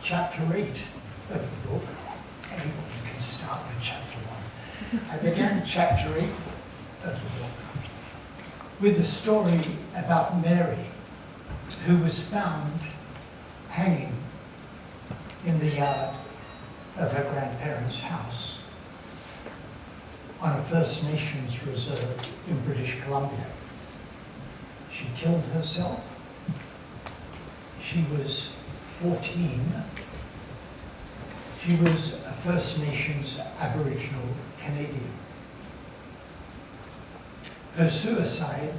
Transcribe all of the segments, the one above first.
chapter 8 of the book. Anybody can start with chapter 1. I began chapter 8 of the book with a story about Mary, who was found hanging in the yard of her grandparents' house on a First Nations reserve in British Columbia. She killed herself. She was 14. She was a First Nations Aboriginal Canadian. Her suicide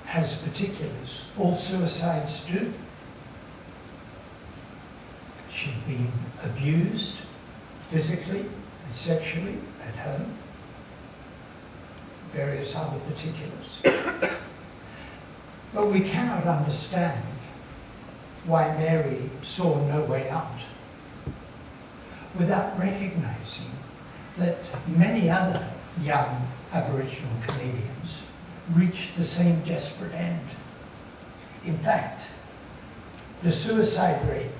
has particulars. All suicides do. She'd been abused physically and sexually at home. Various other particulars. But we cannot understand why Mary saw no way out without recognizing that many other young Aboriginal Canadians reached the same desperate end. In fact, the suicide rate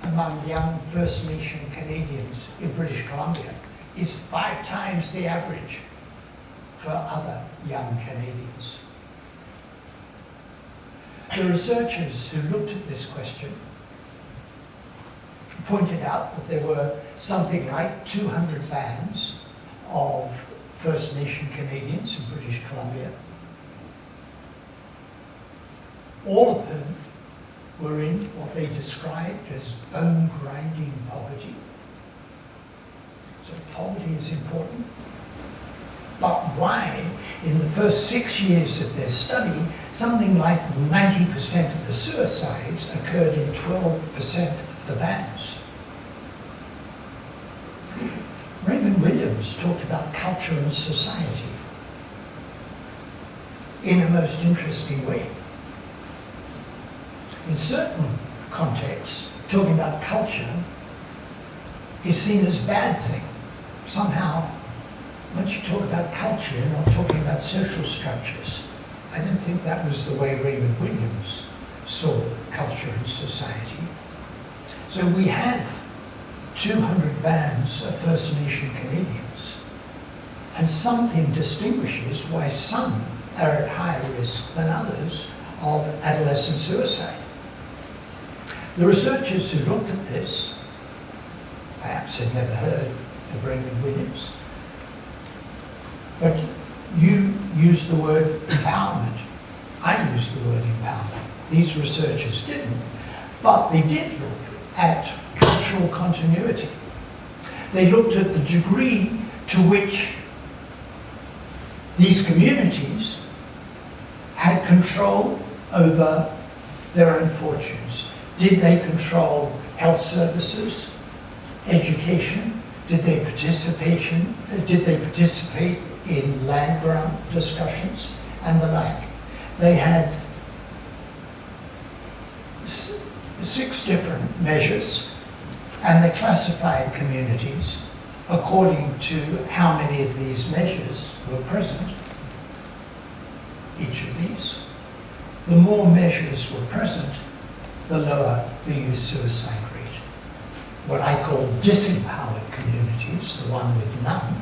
among young First Nation Canadians in British Columbia is 5 times the average for other young Canadians. The researchers who looked at this question pointed out that there were something like 200 bands of First Nation Canadians in British Columbia, all of whom were in what they described as bone-grinding poverty. So poverty is important. But why, in the first 6 years of their study, something like 90% of the suicides occurred in 12% of the bands? Raymond Williams talked about culture and society in a most interesting way. In certain contexts, talking about culture is seen as a bad thing. Somehow, once you talk about culture, you're not talking about social structures. I don't think that was the way Raymond Williams saw culture and society. So we have 200 bands of First Nation Canadians, and something distinguishes why some are at higher risk than others of adolescent suicide. The researchers who looked at this perhaps had never heard of Raymond Williams, but you used the word empowerment. I used the word empowerment. These researchers didn't, but they did look at cultural continuity. They looked at the degree to which these communities had control over their own fortunes. Did they control health services, education? Did they participate in land grant discussions and the like? They had 6 different measures, and they classified communities according to how many of these measures were present. Each of these. The more measures were present, the lower the youth suicide rate. What I call disempowered communities, the one with none,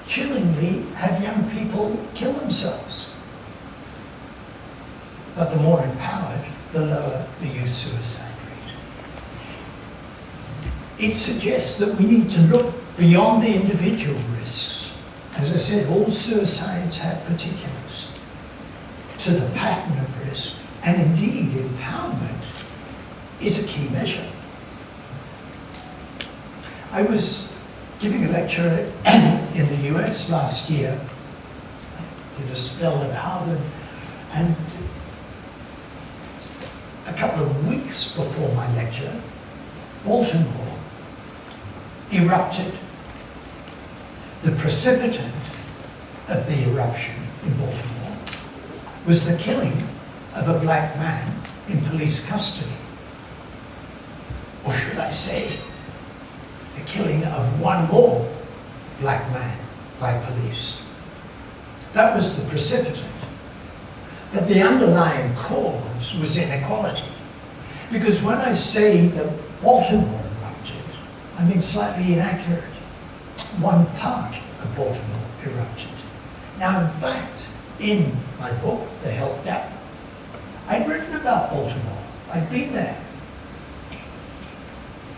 chillingly have young people kill themselves. But the more empowered, the lower the youth suicide rate. It suggests that we need to look beyond the individual risks. As I said, all suicides have particulars to the pattern of risk, and indeed empowerment is a key measure. I was giving a lecture in the US last year. I did a spell at Harvard, and a couple of weeks before my lecture, Baltimore erupted. The precipitant of the eruption in Baltimore was the killing of a black man in police custody. Or should I say, the killing of one more black man by police. That was the precipitant. But the underlying cause was inequality. Because when I say that Baltimore erupted, I mean slightly inaccurate. One part of Baltimore erupted. Now, in fact, in my book, The Health Gap, I'd written about Baltimore. I'd been there.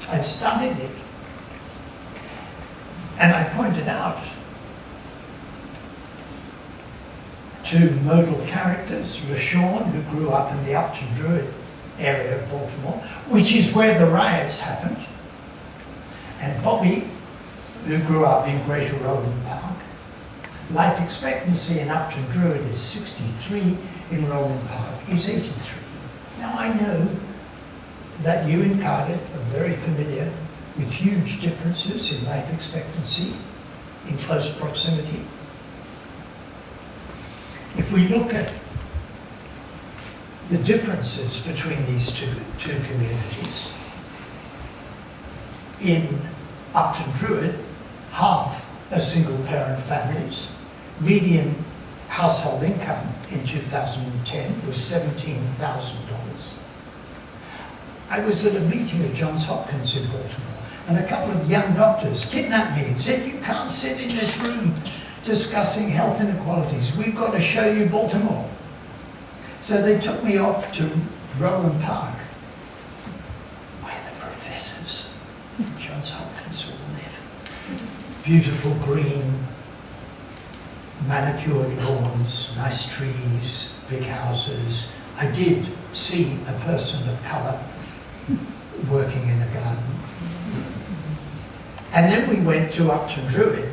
I'd studied it. And I pointed out two modal characters, LaShawn, who grew up in the Upton Druid area of Baltimore, which is where the riots happened, and Bobby, who grew up in Greater Roland Park. Life expectancy in Upton Druid is 63, in Roland Park is 83. Now I know that you in Cardiff are very familiar with huge differences in life expectancy in close proximity. If we look at the differences between these two communities, in Upton Druid, half are single parent families. Median household income in 2010 was $17,000. I was at a meeting at Johns Hopkins in Baltimore, and a couple of young doctors kidnapped me and said, "You can't sit in this room discussing health inequalities. We've got to show you Baltimore." So they took me off to Roland Park, where the professors from Johns Hopkins all live. Beautiful green, manicured lawns, nice trees, big houses. I did see a person of colour working in a garden. And then we went to Upton Druid,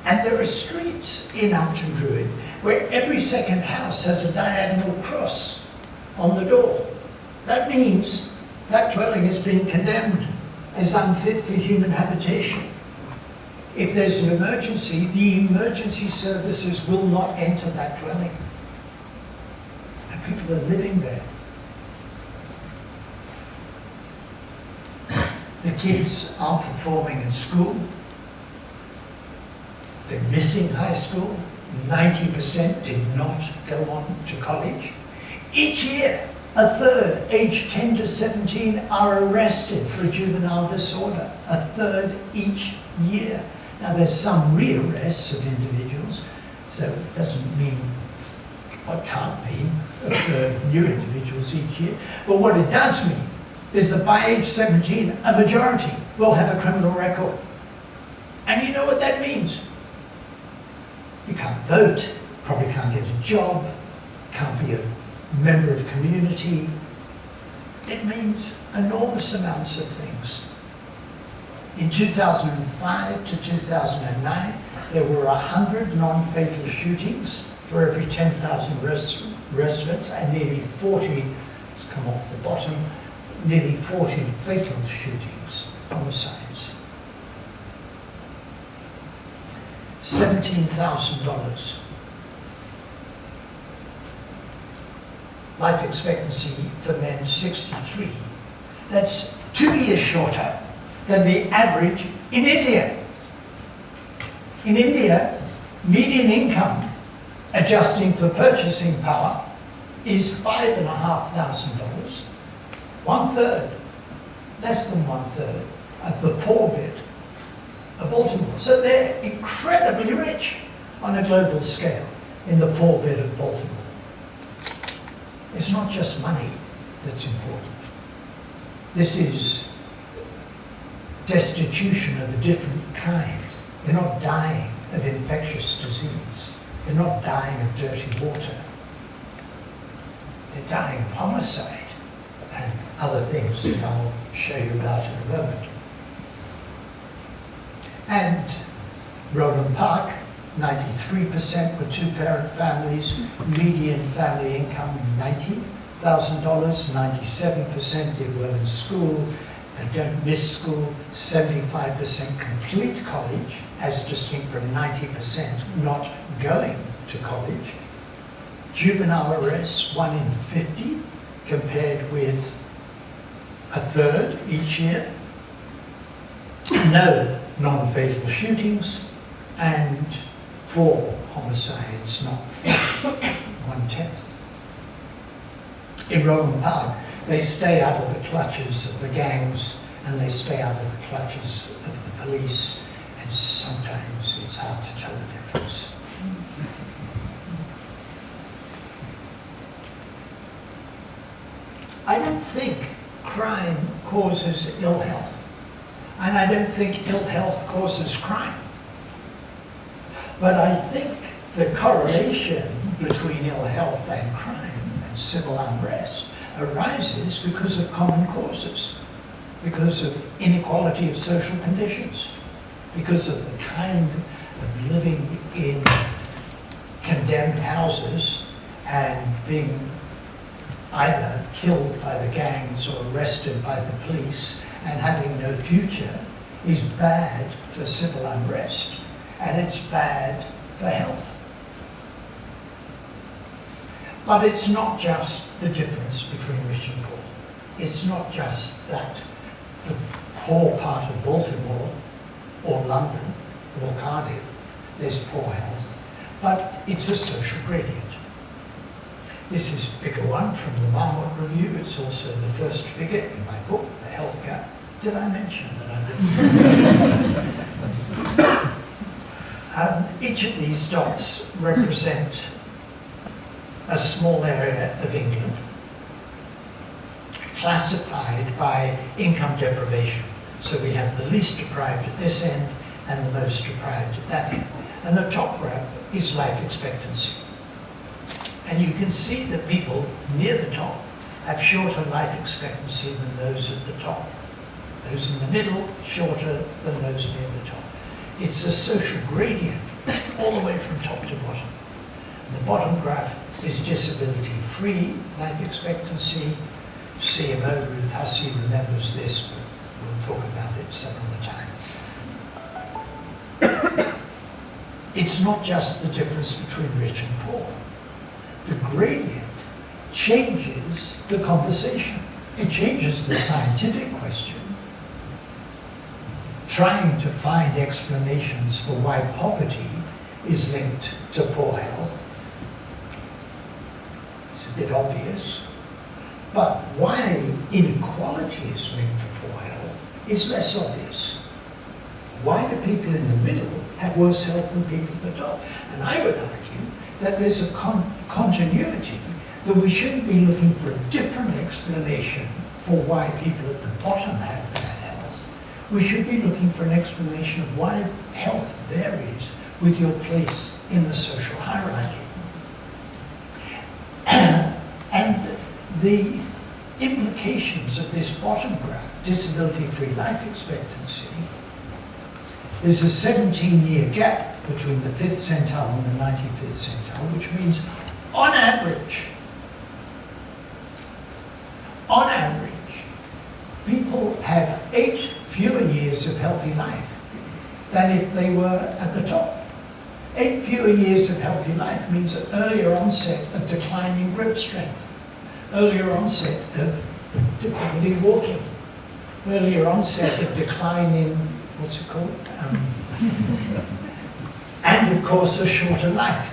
and there are streets in Upton Druid where every second house has a diagonal cross on the door. That means that dwelling has been condemned as unfit for human habitation. If there's an emergency, the emergency services will not enter that dwelling. And people are living there. The kids aren't performing in school. They're missing high school. 90% did not go on to college. Each year, a third, aged 10 to 17, are arrested for a juvenile disorder. A third each year. Now, there's some rearrests of individuals, so it doesn't mean, what can't mean, a third new individuals each year. But what it does mean is that by age 17, a majority will have a criminal record. And you know what that means? You can't vote, probably can't get a job, can't be a member of community. It means enormous amounts of things. In 2005 to 2009, there were 100 non-fatal shootings for every 10,000 residents, and nearly 40, let's come off the bottom, nearly 40 fatal shootings, homicides. $17,000. Life expectancy for men, 63. That's 2 years shorter than the average in India. In India, median income, adjusting for purchasing power, is $5,500. 1/3, less than 1/3 of the poor bit of Baltimore. So they're incredibly rich on a global scale in the poor bit of Baltimore. It's not just money that's important. This is destitution of a different kind. They're not dying of infectious disease. They're not dying of dirty water. They're dying of homicide and other things that I'll show you about in a moment. And Roland Park, 93% were two-parent families, median family income $90,000, 97% did well in school, they don't miss school, 75% complete college, as distinct from 90% not going to college. Juvenile arrests, 1 in 50, compared with a third each year. No non-fatal shootings, and 4 homicides, not 4, 1/10. In Roland Park, They stay out of the clutches of the gangs, and they stay out of the clutches of the police, and sometimes it's hard to tell the difference. I don't think crime causes ill health, and I don't think ill health causes crime. But I think the correlation between ill health and crime and civil unrest arises because of common causes, because of inequality of social conditions, because of the kind of living in condemned houses and being either killed by the gangs or arrested by the police and having no future is bad for civil unrest, and it's bad for health. But it's not just the difference between rich and poor. It's not just that the poor part of Baltimore or London or Cardiff, there's poor health, but it's a social gradient. This is figure 1 from the Marmot review. It's also the first figure in my book, The Health Gap. Did I mention that I didn't? Each of these dots represent a small area of England classified by income deprivation. So we have the least deprived at this end and the most deprived at that end. And the top graph is life expectancy. And you can see that people near the top have shorter life expectancy than those at the top. Those in the middle, shorter than those near the top. It's a social gradient all the way from top to bottom. The bottom graph is disability-free life expectancy. CMO Ruth Hussey remembers this, but we'll talk about it some other time. It's not just the difference between rich and poor. The gradient changes the conversation. It changes the scientific question. Trying to find explanations for why poverty is linked to poor health. It's a bit obvious. But why inequality is linked to poor health is less obvious. Why do people in the middle have worse health than people at the top? And I would argue that there's a continuity, that we shouldn't be looking for a different explanation for why people at the bottom have bad health. We should be looking for an explanation of why health varies with your place in the social hierarchy. And the implications of this bottom graph, disability-free life expectancy, there's a 17-year gap between the 5th centile and the 95th centile, which means on average, people have 8 fewer years of healthy life than if they were at the top. 8 fewer years of healthy life means an earlier onset of decline in grip strength, earlier onset of difficulty walking, earlier onset of decline in, what's it called? And of course a shorter life.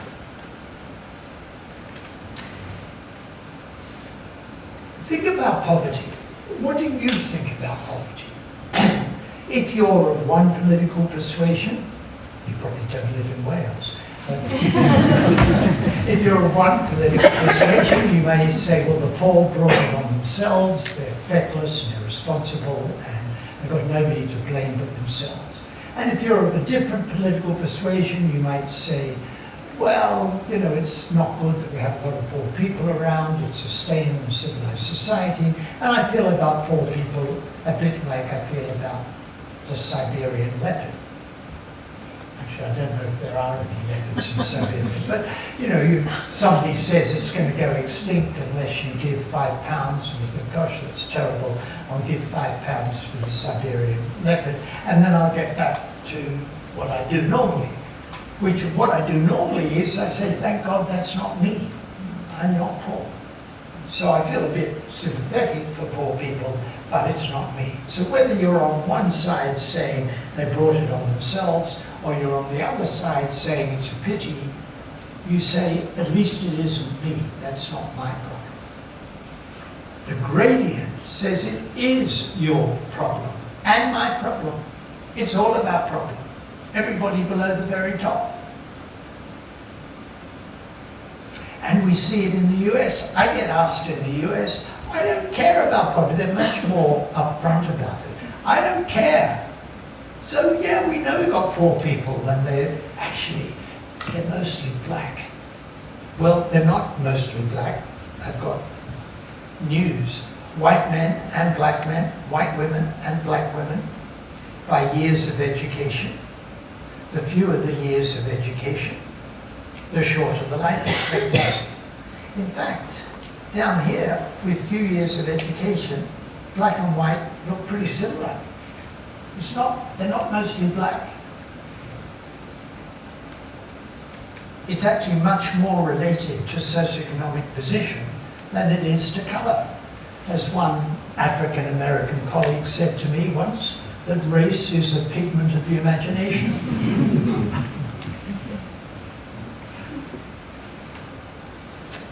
Think about poverty. What do you think about poverty? If you're of one political persuasion, you probably don't live in Wales. If you're of one political persuasion, you may say, well, the poor brought it on themselves, they're feckless and irresponsible, and they've got nobody to blame but themselves. And if you're of a different political persuasion, you might say, well, you know, it's not good that we have a lot of poor people around, it's a stain in a civilized society, and I feel about poor people a bit like I feel about the Siberian leopard. Actually, I don't know if there are any leopards in Siberia, but you know, somebody says it's going to go extinct unless you give £5, and you think, gosh, that's terrible, I'll give £5 for the Siberian leopard, and then I'll get back to what I do normally. Which what I do normally is I say, thank God that's not me. I'm not poor. So I feel a bit sympathetic for poor people, but it's not me. So whether you're on one side saying they brought it on themselves, or you're on the other side saying it's a pity, you say, at least it isn't me. That's not my problem. The gradient says it is your problem and my problem. It's all of our problem. Everybody below the very top. And we see it in the US. I get asked in the US, I don't care about poverty. They're much more upfront about it. I don't care. So yeah, we know we've got poor people, and they're mostly black. Well, they're not mostly black. I've got news. White men and black men, white women and black women, by years of education. The fewer the years of education, the shorter the life expectancy. In fact, down here, with few years of education, black and white look pretty similar. They're not mostly black. It's actually much more related to socioeconomic position than it is to colour. As one African American colleague said to me once, that race is a pigment of the imagination.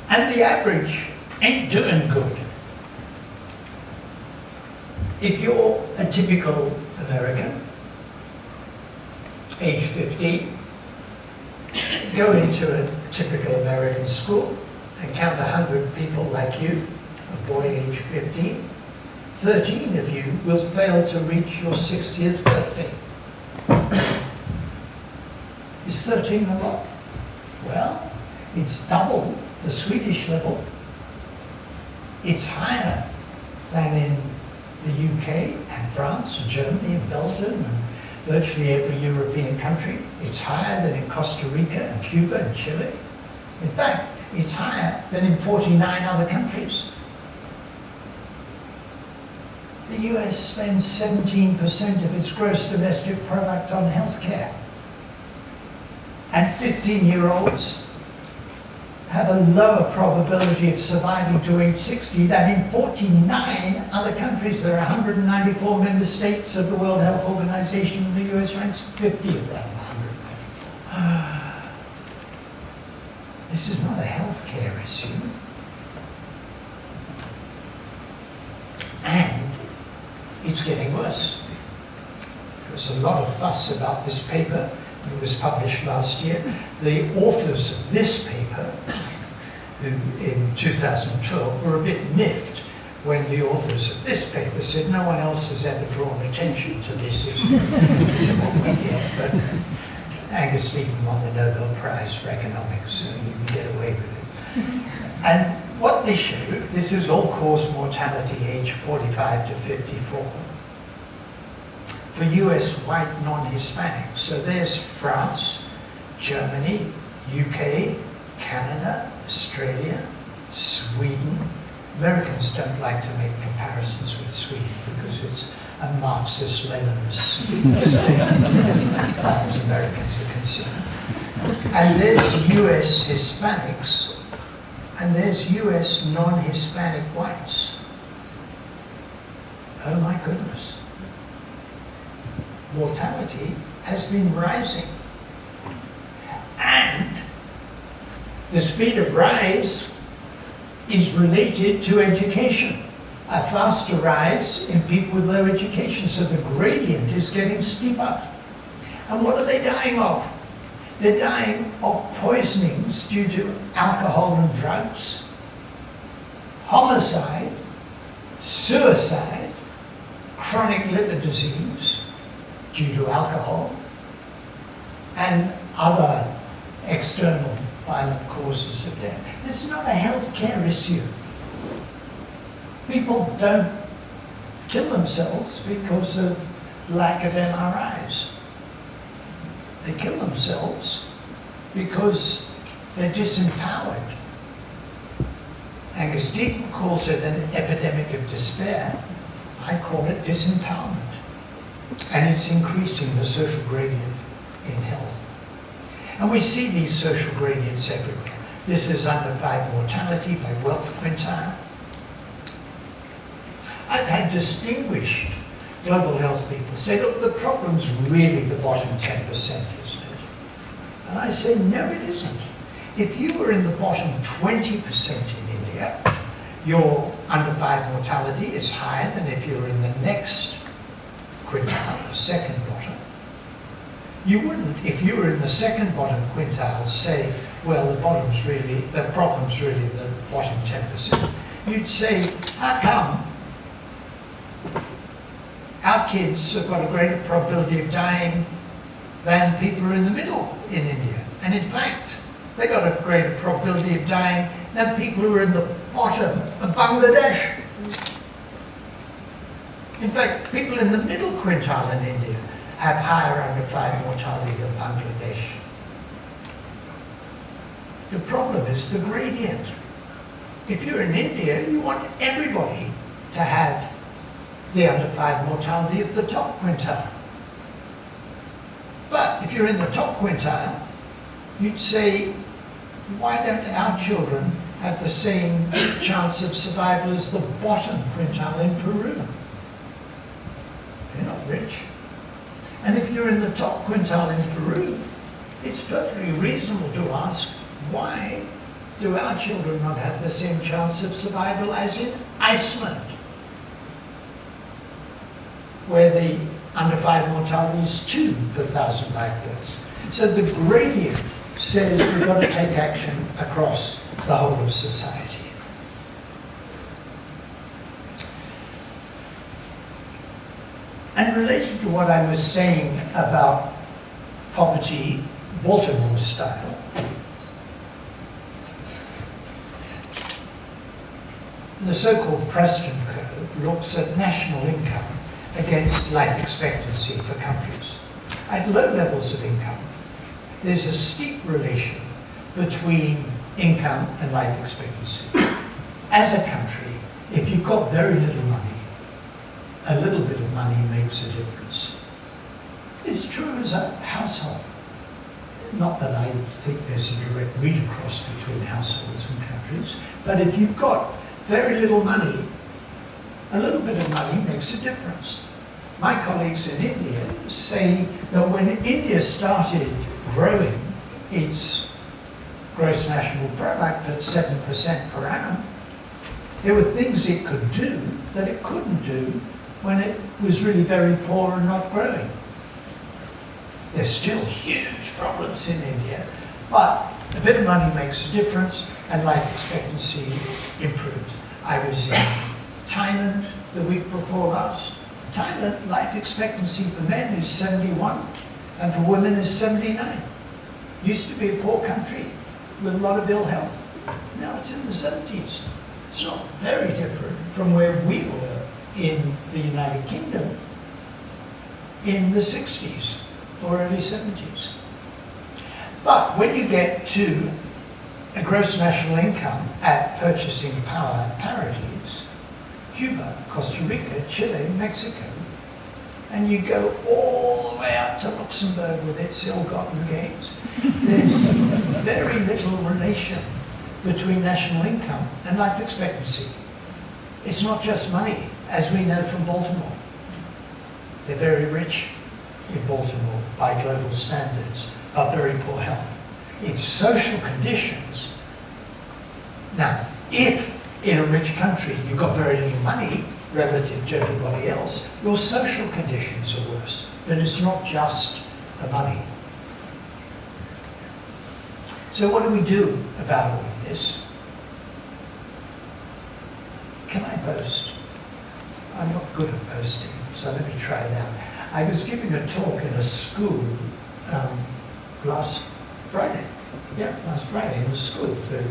And the average ain't doing good. If you're a typical American, age 15, go into a typical American school and count 100 people like you, a boy age 15, 13 of you will fail to reach your 60th birthday. Is 13 a lot? Well, it's double the Swedish level. It's higher than in the UK and France and Germany and Belgium and virtually every European country. It's higher than in Costa Rica and Cuba and Chile. In fact, it's higher than in 49 other countries. The US spends 17% of its gross domestic product on healthcare. And 15-year-olds have a lower probability of surviving to age 60 than in 49 other countries. There are 194 member states of the World Health Organization, and the US ranks 50 of them, 194. This is not a healthcare issue. And it's getting worse. There was a lot of fuss about this paper. It was published last year. The authors of this paper, who in 2012 were a bit miffed when the authors of this paper said no one else has ever drawn attention to this issue. But Angus Deaton won the Nobel Prize for Economics, so you can get away with it. And what they showed, this is all-cause mortality age 45 to 54. For US white non-Hispanics. So there's France, Germany, UK, Canada, Australia, Sweden. Americans don't like to make comparisons with Sweden because it's a Marxist-Leninist state, as far as Americans are concerned. And there's US Hispanics, and there's US non-Hispanic whites. Oh my goodness. Mortality has been rising. And the speed of rise is related to education. A faster rise in people with low education, so the gradient is getting steeper. And what are they dying of? They're dying of poisonings due to alcohol and drugs, homicide, suicide, chronic liver disease due to alcohol, and other external violent causes of death. This is not a health care issue. People don't kill themselves because of lack of MRIs. They kill themselves because they're disempowered. Angus Deaton calls it an epidemic of despair. I call it disempowerment. And it's increasing the social gradient in health. And we see these social gradients everywhere. This is under 5 mortality by wealth quintile. I've had distinguished global health people say, look, the problem's really the bottom 10%, isn't it? And I say, no, it isn't. If you were in the bottom 20% in India, your under 5 mortality is higher than if you're in the next quintile, the second bottom. You wouldn't, if you were in the second bottom quintile, say, well, the problem's really the bottom 10%. You'd say, how come our kids have got a greater probability of dying than people who are in the middle in India? And in fact, they got a greater probability of dying than people who are in the bottom of Bangladesh. In fact, people in the middle quintile in India have higher under 5 mortality than Bangladesh. The problem is the gradient. If you're in India, you want everybody to have the under 5 mortality of the top quintile. But if you're in the top quintile, you'd say, why don't our children have the same chance of survival as the bottom quintile in Peru? They're not rich. And if you're in the top quintile in Peru, it's perfectly reasonable to ask, why do our children not have the same chance of survival as in Iceland, where the under 5 mortality is 2 per 1,000 life births? So the gradient says we've got to take action across the whole of society. And related to what I was saying about poverty, Baltimore style, the so-called Preston curve looks at national income against life expectancy for countries. At low levels of income, there's a steep relation between income and life expectancy. As a country, if you've got very little money, a little bit of money makes a difference. It's true as a household. Not that I think there's a direct read across between households and countries, but if you've got very little money, a little bit of money makes a difference. My colleagues in India say that when India started growing its gross national product at 7% per annum, there were things it could do that it couldn't do when it was really very poor and not growing. There's still huge problems in India, but a bit of money makes a difference and life expectancy improves. I was in Thailand the week before last. Thailand, life expectancy for men is 71 and for women is 79. Used to be a poor country with a lot of ill health. Now it's in the 70s. It's not very different from where we were in the United Kingdom in the 60s or early 70s. But when you get to a gross national income at purchasing power parities, Cuba, Costa Rica, Chile, Mexico, and you go all the way up to Luxembourg with its ill-gotten gains, there's very little relation between national income and life expectancy. It's not just money, as we know from Baltimore. They're very rich in Baltimore by global standards, but very poor health. It's social conditions. Now, if in a rich country you've got very little money relative to everybody else, your social conditions are worse. But it's not just the money. So what do we do about all of this? Can I boast? I'm not good at boasting, so let me try it out. I was giving a talk in a school last Friday. Yeah, last Friday in a school to a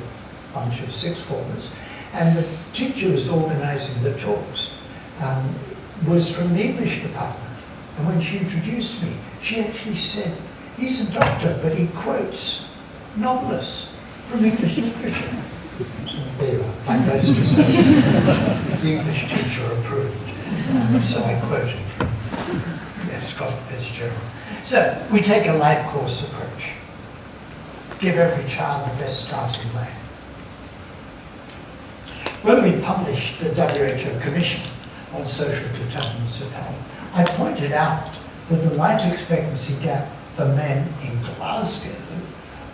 bunch of sixth formers. And the teacher who was organising the talks was from the English department. And when she introduced me, she actually said, he's a doctor, but he quotes novelists from English literature. So there you are, my boast is over. The English teacher approved. So I quoted Scott Fitzgerald. So we take a life course approach. Give every child the best start in life. When we published the WHO Commission on Social Determinants of Health, I pointed out that the life expectancy gap for men in Glasgow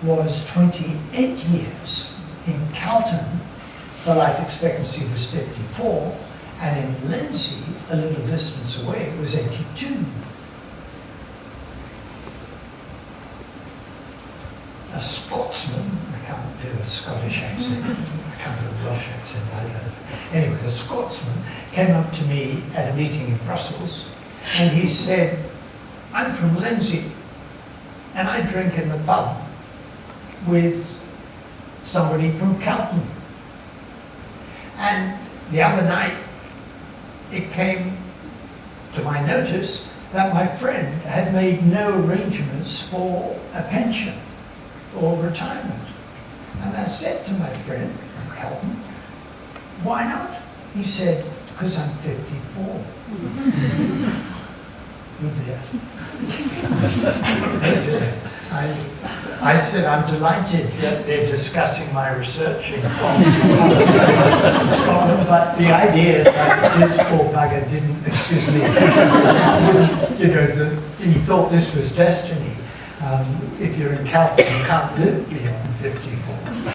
was 28 years. In Calton, the life expectancy was 54, and in Lindsay, a little distance away, it was 82. A Scotsman, I can't do a Scottish accent, I can't do a Welsh accent either. Anyway, a Scotsman came up to me at a meeting in Brussels, and he said, I'm from Lindsay, and I drink in the pub with somebody from Cardiff. And the other night, it came to my notice that my friend had made no arrangements for a pension or retirement. And I said to my friend from Cardiff, why not? He said, because I'm 54. Oh dear. I said, I'm delighted that they're discussing my research in Scotland, but the idea that this poor bugger didn't, excuse me, he thought this was destiny. If you're in Calgary, you can't live beyond 54.